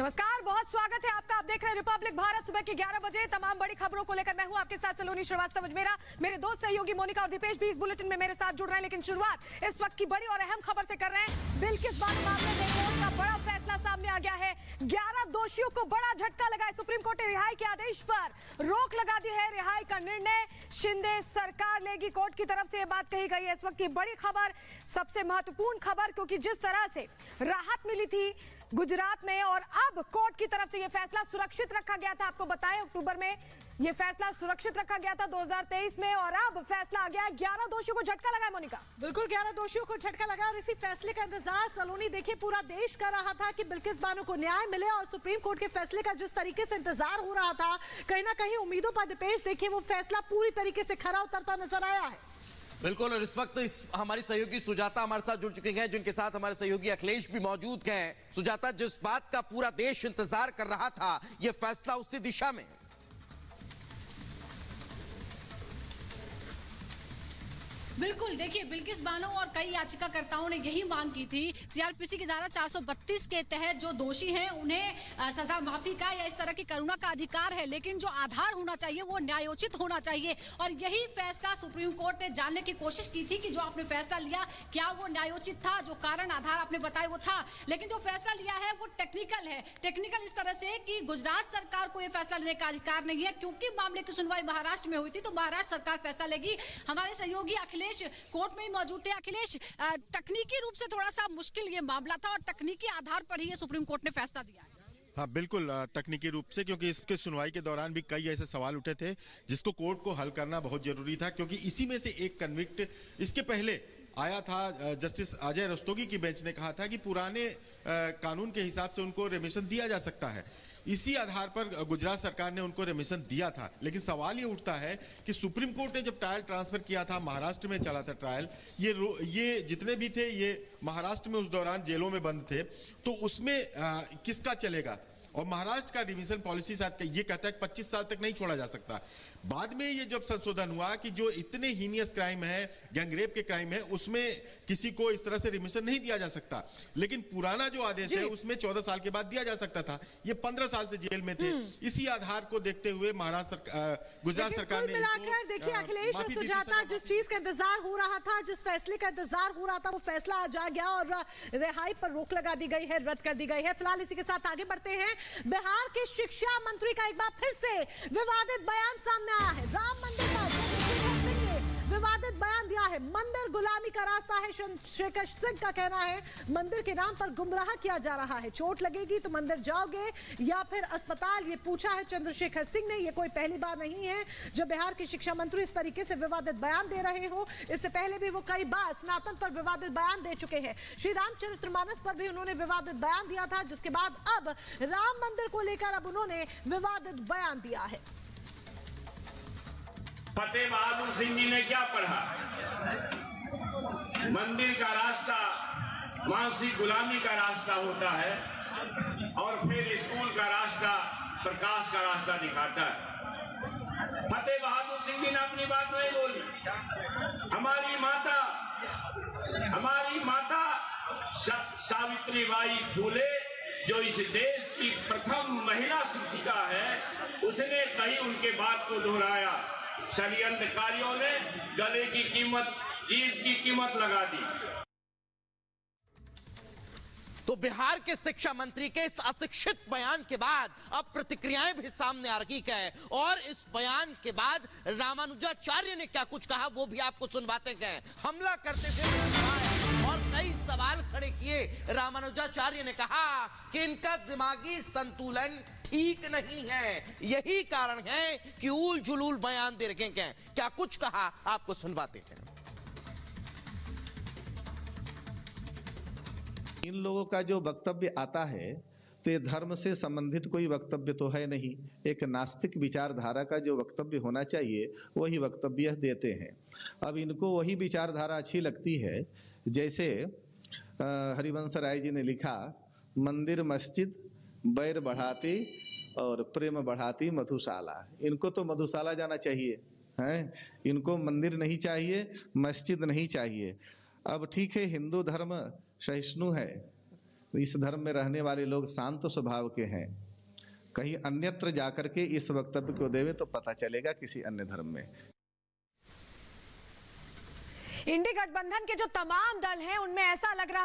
नमस्कार, बहुत स्वागत है आपका। आप देख रहे हैं रिपब्लिक भारत। सुबह के 11 बजे तमाम बड़ी खबरों को लेकर मैं हूं आपके साथ सलोनी श्रीवास्तव अजमेरा। मेरे दो सहयोगी मोनिका और दीपेश भी इस बुलेटिन में मेरे साथ जुड़ रहे हैं। लेकिन शुरुआत इस वक्त की बड़ी और अहम खबर से कर रहे हैं। बिल्किस बानो मामले में कोर्ट का बड़ा फैसला सामने आ गया है। 11 दोषियों को बड़ा झटका लगा है। सुप्रीम कोर्ट ने रिहाई के आदेश पर रोक लगा दी है। रिहाई का निर्णय शिंदे सरकार लेगी, कोर्ट की तरफ से यह बात कही गई है। इस वक्त की बड़ी खबर, सबसे महत्वपूर्ण खबर, क्योंकि जिस तरह से राहत मिली थी गुजरात में और अब कोर्ट की तरफ से यह फैसला सुरक्षित रखा गया था। आपको बताएं, अक्टूबर में यह फैसला सुरक्षित रखा गया था 2023 में, और अब फैसला आ गया है। 11 दोषियों को झटका लगा है मोनिका। बिल्कुल, 11 दोषियों को झटका लगा और इसी फैसले का इंतजार सलोनी देखिए पूरा देश कर रहा था कि बिल्किस बानो को न्याय मिले। और सुप्रीम कोर्ट के फैसले का जिस तरीके से इंतजार हो रहा था, कहीं ना कहीं उम्मीदों पर देश देखिए वो फैसला पूरी तरीके से खरा उतरता नजर आया है। बिल्कुल, और इस वक्त हमारी सहयोगी सुजाता हमारे साथ जुड़ चुके हैं, जिनके साथ हमारे सहयोगी अखिलेश भी मौजूद हैं। सुजाता, जिस बात का पूरा देश इंतजार कर रहा था, यह फैसला उसी दिशा में। बिल्कुल, देखिए बिल्किस बानो और कई याचिकाकर्ताओं ने यही मांग की थी। सीआरपीसी की धारा 432 के तहत जो दोषी हैं उन्हें सजा माफी का या इस तरह की करुणा का अधिकार है, लेकिन जो आधार होना चाहिए वो न्यायोचित होना चाहिए। और यही फैसला सुप्रीम कोर्ट ने जानने की कोशिश की थी कि जो आपने फैसला लिया क्या वो न्यायोचित था, जो कारण आधार आपने बताए वो था। लेकिन जो फैसला लिया है वो टेक्निकल है। टेक्निकल इस तरह से कि गुजरात सरकार को यह फैसला लेने का अधिकार नहीं है, क्योंकि मामले की सुनवाई महाराष्ट्र में हुई थी, तो महाराष्ट्र सरकार फैसला लेगी। हमारे सहयोगी अखिलेश कोर्ट में ही मौजूद थे। अखिलेश, तकनीकी रूप से थोड़ा सा मुश्किल ये मामला था और तकनीकी आधार पर ही ये सुप्रीम कोर्ट ने फैसला दिया है। हाँ बिल्कुल, तकनीकी रूप से, क्योंकि इसके सुनवाई के दौरान भी कई ऐसे सवाल उठे थे जिसको कोर्ट को हल करना बहुत जरूरी था, क्योंकि इसी में से एक कन्विक्ट इसके पहले आया था। जस्टिस अजय रस्तोगी की बेंच ने कहा था कि पुराने कानून के हिसाब से उनको रेमिशन दिया जा सकता है। इसी आधार पर गुजरात सरकार ने उनको रेमिशन दिया था। लेकिन सवाल ये उठता है कि सुप्रीम कोर्ट ने जब ट्रायल ट्रांसफर किया था, महाराष्ट्र में चला था ट्रायल, ये जितने भी थे ये महाराष्ट्र में उस दौरान जेलों में बंद थे, तो उसमें किसका चलेगा? और महाराष्ट्र का रिमिशन पॉलिसी साथ ये कहता है कि 25 साल तक नहीं छोड़ा जा सकता। बाद में ये जब संशोधन हुआ कि जो इतने हीनियस क्राइम है, गैंगरेप के क्राइम है, उसमें किसी को इस तरह से रिमिशन नहीं दिया जा सकता। लेकिन पुराना जो आदेश है उसमें 14 साल के बाद दिया जा सकता था। ये 15 साल से जेल में थे। इसी आधार को देखते हुए गुजरात सरकार ने मिलाकर देखिए अखिलेश और सुजाता, जिस चीज का इंतजार हो रहा था, जिस फैसले का इंतजार हो रहा था, वो फैसला आज आ गया और रिहाई पर रोक लगा दी गई है, रद्द कर दी गई है। फिलहाल इसी के साथ आगे बढ़ते हैं। बिहार के शिक्षा मंत्री का एक बार फिर से विवादित बयान सामने आया है। राम मंदिर का चंद्रशेखर सिंह ने विवादित बयान दिया है। मंदिर गुलामी का रास्ता है, चंद्रशेखर सिंह का कहना है। मंदिर के नाम पर गुमराह किया जा रहा है। चोट लगेगी तो मंदिर जाओगे या फिर अस्पताल, ये पूछा है चंद्रशेखर सिंह ने। ये कोई पहली बार नहीं है जब बिहार के शिक्षा मंत्री इस तरीके से विवादित बयान दे रहे हो। इससे पहले भी वो कई बार सनातन पर विवादित बयान दे चुके हैं। श्री रामचरितमानस पर भी उन्होंने विवादित बयान दिया था, जिसके बाद अब राम मंदिर को लेकर अब उन्होंने विवादित बयान दिया है। फतेह बहादुर सिंह जी ने क्या पढ़ा? मंदिर का रास्ता मानसी गुलामी का रास्ता होता है और फिर स्कूल का रास्ता प्रकाश का रास्ता दिखाता है। फतेह बहादुर सिंह जी ने अपनी बात नहीं बोली। हमारी माता सावित्रीबाई फूले, जो इस देश की प्रथम महिला शिक्षिका है, उसने कहीं उनके बात को दोहराया। षड्यंत्रकारियों ने गले की कीमत, जीभ की कीमत लगा दी। तो बिहार के शिक्षा मंत्री के इस अशिक्षित बयान के बाद अब प्रतिक्रियाएं भी सामने आ रही है, और इस बयान के बाद रामानुजाचार्य ने क्या कुछ कहा वो भी आपको सुनवाते हैं। हमला करते थे और कई सवाल खड़े किए। रामानुजाचार्य ने कहा कि इनका दिमागी संतुलन ठीक नहीं है, यही कारण है कि उल जुलूल बयान दे रखे हैं। क्या कुछ कहा आपको सुनवाते हैं। इन लोगों का जो वक्तव्य आता है तो ये धर्म से संबंधित कोई वक्तव्य तो है नहीं। एक नास्तिक विचारधारा का जो वक्तव्य होना चाहिए वही वक्तव्य देते हैं। अब इनको वही विचारधारा अच्छी लगती है, जैसे हरिवंश राय जी ने लिखा, मंदिर मस्जिद बैर बढ़ाती और प्रेम बढ़ाती मधुशाला। इनको तो मधुशाला जाना चाहिए, हैं? इनको मंदिर नहीं चाहिए, मस्जिद नहीं चाहिए। अब ठीक है, हिंदू धर्म सहिष्णु है, इस धर्म में रहने वाले लोग शांत स्वभाव के हैं, कहीं अन्यत्र जाकर के इस वक्तव्य को देवे तो पता चलेगा किसी अन्य धर्म में। इंडी गठबंधन के जो तमाम दल हैं उनमें ऐसा लग रहा